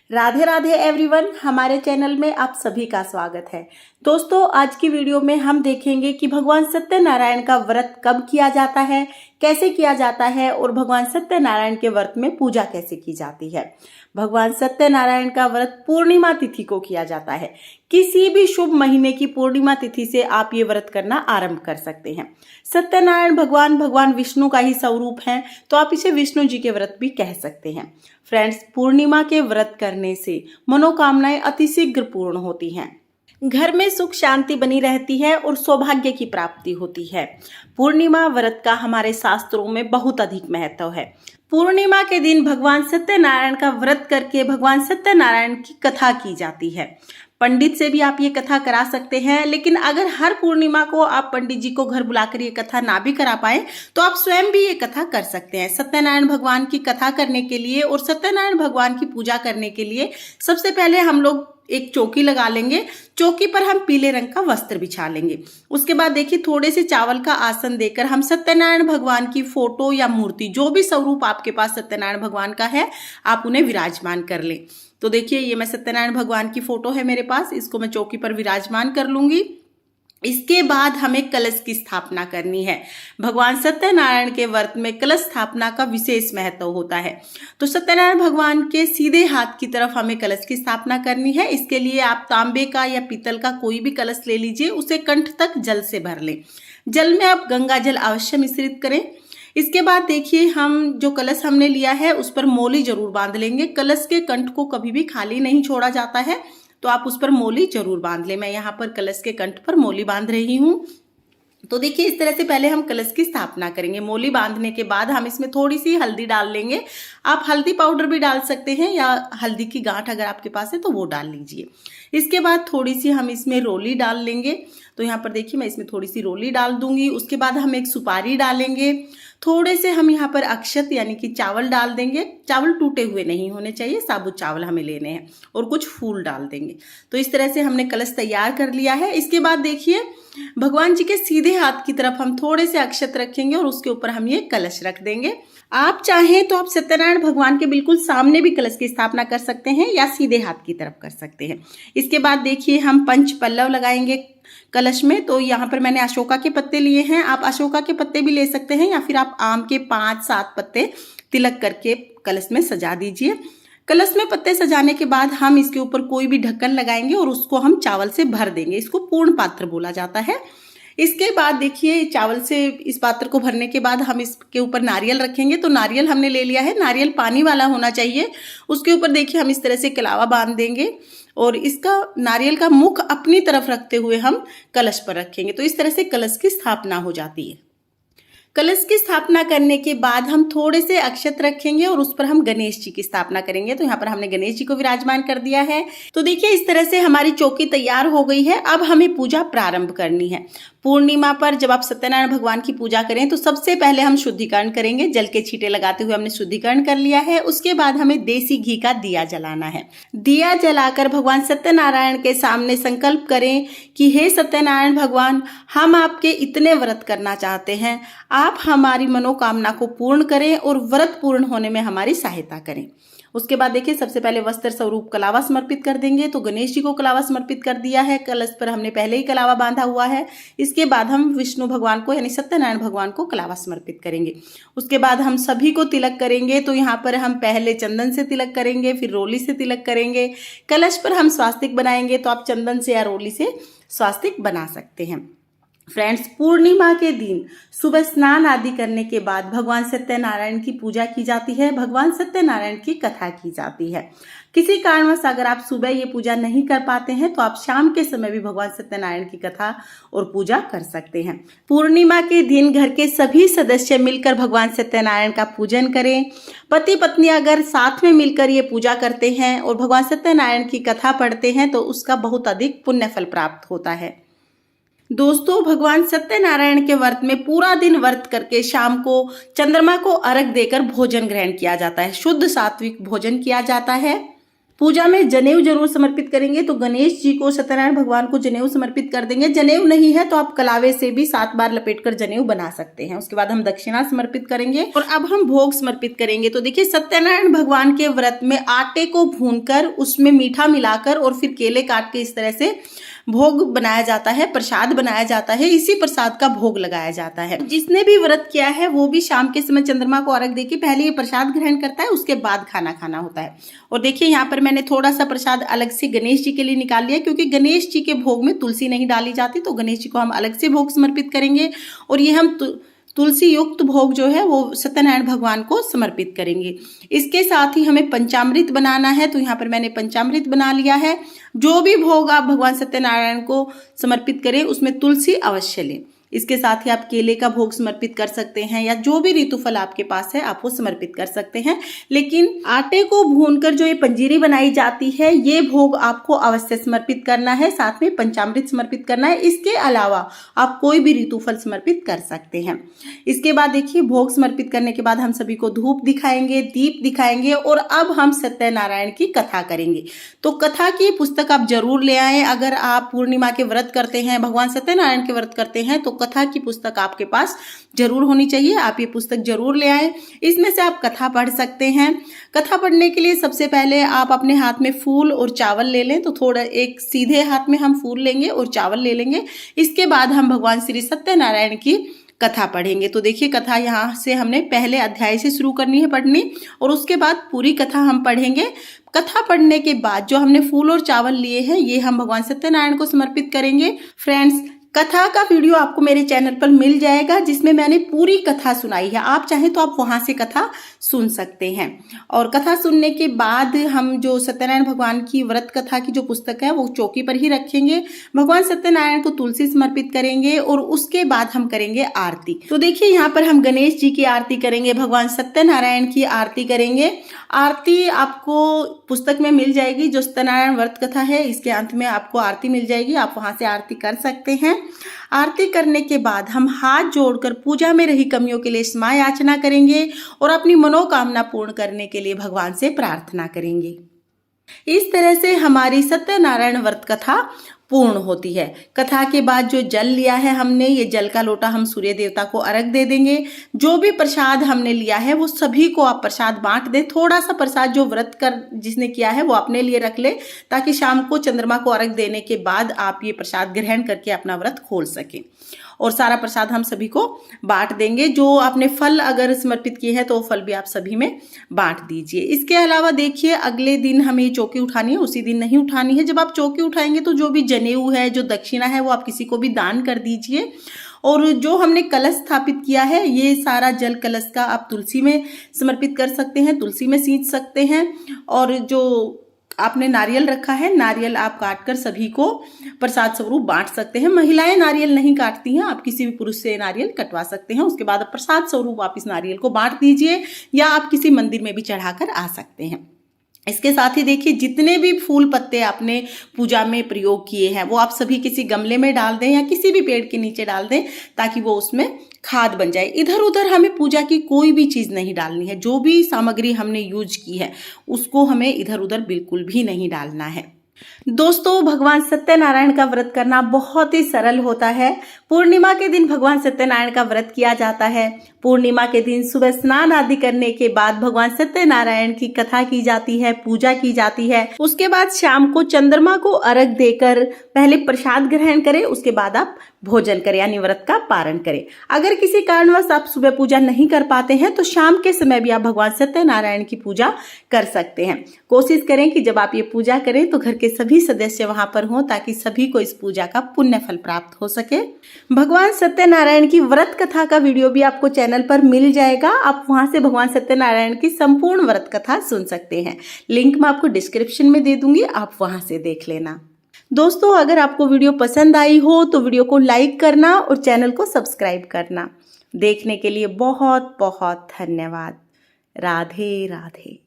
Radhe Radhe everyone, हमारे channel में आप सभी का स्वागत है। दोस्तों, आज की वीडियो में हम देखेंगे कि भगवान सत्यनारायण का व्रत कब किया जाता है, कैसे किया जाता है और भगवान सत्यनारायण के व्रत में पूजा कैसे की जाती है। भगवान सत्यनारायण का व्रत पूर्णिमा तिथि को किया जाता है। किसी भी शुभ महीने की पूर्णिमा तिथि से आप ये व्रत करना आरंभ कर सकते हैं। सत्यनारायण भगवान विष्णु का ही स्वरूप है, तो आप इसे विष्णु जी के व्रत भी कह सकते हैं। फ्रेंड्स, पूर्णिमा के व्रत करने से मनोकामनाएं अतिशीघ्र पूर्ण होती हैं, घर में सुख शांति बनी रहती है और सौभाग्य की प्राप्ति होती है। पूर्णिमा व्रत का हमारे शास्त्रों में बहुत अधिक महत्व है। पूर्णिमा के दिन भगवान सत्यनारायण का व्रत करके भगवान सत्यनारायण की कथा की जाती है। पंडित से भी आप ये कथा करा सकते हैं, लेकिन अगर हर पूर्णिमा को आप पंडित जी को घर बुलाकर ये कथा ना भी करा पाए तो आप स्वयं भी ये कथा कर सकते हैं। सत्यनारायण भगवान की कथा करने के लिए और सत्यनारायण भगवान की पूजा करने के लिए सबसे पहले हम लोग एक चौकी लगा लेंगे। चौकी पर हम पीले रंग का वस्त्र बिछा लेंगे। उसके बाद देखिए, थोड़े से चावल का आसन देकर हम सत्यनारायण भगवान की फोटो या मूर्ति, जो भी स्वरूप आपके पास सत्यनारायण भगवान का है, आप उन्हें विराजमान कर लें। तो देखिए, ये मैं सत्यनारायण भगवान की फोटो है मेरे पास, इसको मैं चौकी पर विराजमान कर लूंगी। इसके बाद हमें कलश की स्थापना करनी है। भगवान सत्यनारायण के व्रत में कलश स्थापना का विशेष महत्व होता है। तो सत्यनारायण भगवान के सीधे हाथ की तरफ हमें कलश की स्थापना करनी है। इसके लिए आप तांबे का या पीतल का कोई भी कलश ले लीजिए, उसे कंठ तक जल से भर लें। जल में आप गंगा जल अवश्य मिश्रित करें। इसके बाद देखिए, हम जो कलश हमने लिया है उस पर मोली जरूर बांध लेंगे। कलश के कंठ को कभी भी खाली नहीं छोड़ा जाता है, तो आप उस पर मोली जरूर बांध लें। मैं यहाँ पर कलश के कंठ पर मोली बांध रही हूँ। तो देखिए, इस तरह से पहले हम कलश की स्थापना करेंगे। मोली बांधने के बाद हम इसमें थोड़ी सी हल्दी डाल लेंगे। आप हल्दी पाउडर भी डाल सकते हैं या हल्दी की गांठ अगर आपके पास है तो वो डाल लीजिए। इसके बाद थोड़ी सी हम इसमें रोली डाल लेंगे। तो यहाँ पर देखिए, मैं इसमें थोड़ी सी रोली डाल दूंगी। उसके बाद हम एक सुपारी डालेंगे। थोड़े से हम यहाँ पर अक्षत यानी कि चावल डाल देंगे। चावल टूटे हुए नहीं होने चाहिए, साबुत चावल हमें लेने हैं, और कुछ फूल डाल देंगे। तो इस तरह से हमने कलश तैयार कर लिया है। इसके बाद देखिए, भगवान जी के सीधे हाथ की तरफ हम थोड़े से अक्षत रखेंगे और उसके ऊपर हम ये कलश रख देंगे। आप चाहें तो आप सत्यनारायण भगवान के बिल्कुल सामने भी कलश की स्थापना कर सकते हैं या सीधे हाथ की तरफ कर सकते हैं। इसके बाद देखिए, हम पंच पल्लव लगाएंगे कलश में। तो यहाँ पर मैंने अशोका के पत्ते लिए हैं। आप अशोका के पत्ते भी ले सकते हैं या फिर आप आम के 5-7 पत्ते तिलक करके कलश में सजा दीजिए। कलश में पत्ते सजाने के बाद हम इसके ऊपर कोई भी ढक्कन लगाएंगे और उसको हम चावल से भर देंगे। इसको पूर्ण पात्र बोला जाता है। इसके बाद देखिए, चावल से इस पात्र को भरने के बाद हम इसके ऊपर नारियल रखेंगे। तो नारियल हमने ले लिया है, नारियल पानी वाला होना चाहिए। उसके ऊपर देखिए, हम इस तरह से कलावा बांध देंगे और इसका नारियल का मुख अपनी तरफ रखते हुए हम कलश पर रखेंगे। तो इस तरह से कलश की स्थापना हो जाती है। कलश की स्थापना करने के बाद हम थोड़े से अक्षत रखेंगे और उस पर हम गणेश जी की स्थापना करेंगे। तो यहाँ पर हमने गणेश जी को विराजमान कर दिया है। तो देखिए, इस तरह से हमारी चौकी तैयार हो गई है। अब हमें पूजा प्रारंभ करनी है। पूर्णिमा पर जब आप सत्यनारायण भगवान की पूजा करें तो सबसे पहले हम शुद्धिकरण करेंगे। जल के छींटे लगाते हुए हमने शुद्धिकरण कर लिया है। उसके बाद हमें देसी घी का दिया जलाना है। दिया जलाकर भगवान सत्यनारायण के सामने संकल्प करें कि हे सत्यनारायण भगवान, हम आपके इतने व्रत करना चाहते हैं, आप हमारी मनोकामना को पूर्ण करें और व्रत पूर्ण होने में हमारी सहायता करें। उसके बाद देखिए, सबसे पहले वस्त्र स्वरूप कलावा समर्पित कर देंगे। तो गणेश जी को कलावा समर्पित कर दिया है। कलश पर हमने पहले ही कलावा बांधा हुआ है। इसके बाद हम विष्णु भगवान को यानी सत्यनारायण भगवान को कलावा समर्पित करेंगे। उसके बाद हम सभी को तिलक करेंगे। तो यहाँ पर हम पहले चंदन से तिलक करेंगे, फिर रोली से तिलक करेंगे। कलश पर हम स्वास्तिक बनाएंगे, तो आप चंदन से या रोली से स्वास्तिक बना सकते हैं। फ्रेंड्स, पूर्णिमा के दिन सुबह स्नान आदि करने के बाद भगवान सत्यनारायण की पूजा की जाती है। भगवान सत्यनारायण की कथा की जाती है। किसी कारणवश अगर आप सुबह ये पूजा नहीं कर पाते हैं तो आप शाम के समय भी भगवान सत्यनारायण की कथा और पूजा कर सकते हैं। पूर्णिमा के दिन घर के सभी सदस्य मिलकर भगवान सत्यनारायण का पूजन करें। पति पत्नी अगर साथ में मिलकर ये पूजा करते हैं और भगवान सत्यनारायण की कथा पढ़ते हैं तो उसका बहुत अधिक पुण्य फल प्राप्त होता है। दोस्तों, भगवान सत्यनारायण के व्रत में पूरा दिन व्रत करके शाम को चंद्रमा को अर्घ देकर भोजन ग्रहण किया जाता है। शुद्ध सात्विक भोजन किया जाता है। पूजा में जनेऊ जरूर समर्पित करेंगे, तो गणेश जी को, सत्यनारायण भगवान को जनेऊ समर्पित कर देंगे। जनेऊ नहीं है तो आप कलावे से भी 7 बार लपेटकर जनेऊ बना सकते हैं। उसके बाद हम दक्षिणा समर्पित करेंगे और अब हम भोग समर्पित करेंगे। तो देखिए, सत्यनारायण भगवान के व्रत में आटे को भूनकर उसमें मीठा मिलाकर और फिर केले काट के इस तरह से भोग बनाया जाता है, प्रसाद बनाया जाता है। इसी प्रसाद का भोग लगाया जाता है। जिसने भी व्रत किया है वो भी शाम के समय चंद्रमा को अर्घ देके पहले ये प्रसाद ग्रहण करता है, उसके बाद खाना खाना होता है। और देखिए, यहाँ पर मैंने थोड़ा सा प्रसाद अलग से गणेश जी के लिए निकाल लिया, क्योंकि गणेश जी के भोग में तुलसी नहीं डाली जाती, तो गणेश जी को हम अलग से भोग समर्पित करेंगे। और ये हम तुलसी युक्त भोग जो है वो सत्यनारायण भगवान को समर्पित करेंगे। इसके साथ ही हमें पंचामृत बनाना है, तो यहाँ पर मैंने पंचामृत बना लिया है। जो भी भोग आप भगवान सत्यनारायण को समर्पित करें उसमें तुलसी अवश्य लें। इसके साथ ही आप केले का भोग समर्पित कर सकते हैं, या जो भी ऋतुफल आपके पास है आप वो समर्पित कर सकते हैं। लेकिन आटे को भूनकर जो ये पंजीरी बनाई जाती है, ये भोग आपको अवश्य समर्पित करना है। साथ में पंचामृत समर्पित करना है। इसके अलावा आप कोई भी ऋतुफल समर्पित कर सकते हैं। इसके बाद देखिए, भोग समर्पित करने के बाद हम सभी को धूप दिखाएंगे, दीप दिखाएंगे और अब हम सत्यनारायण की कथा करेंगे। तो कथा की पुस्तक आप जरूर ले आए। अगर आप पूर्णिमा के व्रत करते हैं, भगवान सत्यनारायण के व्रत करते हैं, तो कथा की पुस्तक आपके पास जरूर होनी चाहिए। आप ये पुस्तक जरूर ले आए। इसमें से आप कथा पढ़ सकते हैं। कथा पढ़ने के लिए सबसे पहले आप अपने हाथ में फूल और चावल ले लें। तो थोड़ा एक सीधे हाथ में हम फूल लेंगे और चावल ले लेंगे। इसके बाद हम भगवान श्री सत्यनारायण की कथा पढ़ेंगे। तो देखिए, कथा यहाँ से हमने पहले अध्याय से शुरू करनी है पढ़नी, और उसके बाद पूरी कथा हम पढ़ेंगे। कथा पढ़ने के बाद जो हमने फूल और चावल लिए हैं, ये हम भगवान सत्यनारायण को समर्पित करेंगे। फ्रेंड्स, कथा का वीडियो आपको मेरे चैनल पर मिल जाएगा, जिसमें मैंने पूरी कथा सुनाई है। आप चाहें तो आप वहां से कथा सुन सकते हैं। और कथा सुनने के बाद हम जो सत्यनारायण भगवान की व्रत कथा की जो पुस्तक है वो चौकी पर ही रखेंगे। भगवान सत्यनारायण को तुलसी समर्पित करेंगे और उसके बाद हम करेंगे आरती। तो देखिए, यहाँ पर हम गणेश जी की आरती करेंगे, भगवान सत्यनारायण की आरती करेंगे। आरती आपको पुस्तक में मिल जाएगी, जो सत्यनारायण व्रत कथा है, इसके अंत में आपको आरती मिल जाएगी। आप वहां से आरती कर सकते हैं। आरती करने के बाद हम हाथ जोड़कर पूजा में रही कमियों के लिए क्षमा याचना करेंगे और अपनी मनोकामना पूर्ण करने के लिए भगवान से प्रार्थना करेंगे। इस तरह से हमारी सत्यनारायण व्रत कथा पूर्ण होती है। कथा के बाद जो जल लिया है हमने, ये जल का लोटा हम सूर्य देवता को अर्घ दे देंगे। जो भी प्रसाद हमने लिया है वो सभी को आप प्रसाद बांट दें। थोड़ा सा प्रसाद जो व्रत कर जिसने किया है वो अपने लिए रख ले, ताकि शाम को चंद्रमा को अर्घ देने के बाद आप ये प्रसाद ग्रहण करके अपना व्रत खोल सकें। और सारा प्रसाद हम सभी को बांट देंगे। जो आपने फल अगर समर्पित किए हैं तो फल भी आप सभी में बांट दीजिए। इसके अलावा देखिए, अगले दिन हमें ये चौकी उठानी है, उसी दिन नहीं उठानी है। जब आप चौकी उठाएंगे तो जो भी जनेऊ है, जो दक्षिणा है, वो आप किसी को भी दान कर दीजिए। और जो हमने कलश स्थापित किया है, ये सारा जल कलश का आप तुलसी में समर्पित कर सकते हैं, तुलसी में सींच सकते हैं। और जो आपने नारियल रखा है, नारियल आप काटकर सभी को प्रसाद स्वरूप बांट सकते हैं। महिलाएं नारियल नहीं काटती हैं, आप किसी भी पुरुष से नारियल कटवा सकते हैं। उसके बाद प्रसाद स्वरूप आप इस नारियल को बांट दीजिए, या आप किसी मंदिर में भी चढ़ाकर आ सकते हैं। इसके साथ ही देखिए, जितने भी फूल पत्ते आपने पूजा में प्रयोग किए हैं वो आप सभी किसी गमले में डाल दें या किसी भी पेड़ के नीचे डाल दें, ताकि वो उसमें खाद बन जाए। इधर उधर हमें पूजा की कोई भी चीज नहीं डालनी है। जो भी सामग्री हमने यूज की है उसको हमें इधर उधर बिल्कुल भी नहीं डालना है। दोस्तों, भगवान सत्यनारायण का व्रत करना बहुत ही सरल होता है। पूर्णिमा के दिन भगवान सत्यनारायण का व्रत किया जाता है। पूर्णिमा के दिन सुबह स्नान आदि करने के बाद भगवान सत्यनारायण की कथा की जाती है, पूजा की जाती है। उसके बाद शाम को चंद्रमा को अर्घ देकर पहले प्रसाद ग्रहण करें, उसके बाद आप भोजन करें, यानी व्रत का पारण करें। अगर किसी कारणवश आप सुबह पूजा नहीं कर पाते हैं तो शाम के समय भी आप भगवान सत्यनारायण की पूजा कर सकते हैं। कोशिश करें कि जब आप ये पूजा करें तो घर के सभी सदस्य वहां पर हों, ताकि सभी को इस पूजा का पुण्य फल प्राप्त हो सके। भगवान सत्यनारायण की व्रत कथा का वीडियो भी आपको चैनल पर मिल जाएगा। आप वहां से भगवान सत्यनारायण की संपूर्ण व्रत कथा सुन सकते हैं। लिंक मैं आपको डिस्क्रिप्शन में दे दूंगी, आप वहां से देख लेना। दोस्तों, अगर आपको वीडियो पसंद आई हो तो वीडियो को लाइक करना और चैनल को सब्सक्राइब करना। देखने के लिए बहुत बहुत धन्यवाद। राधे राधे।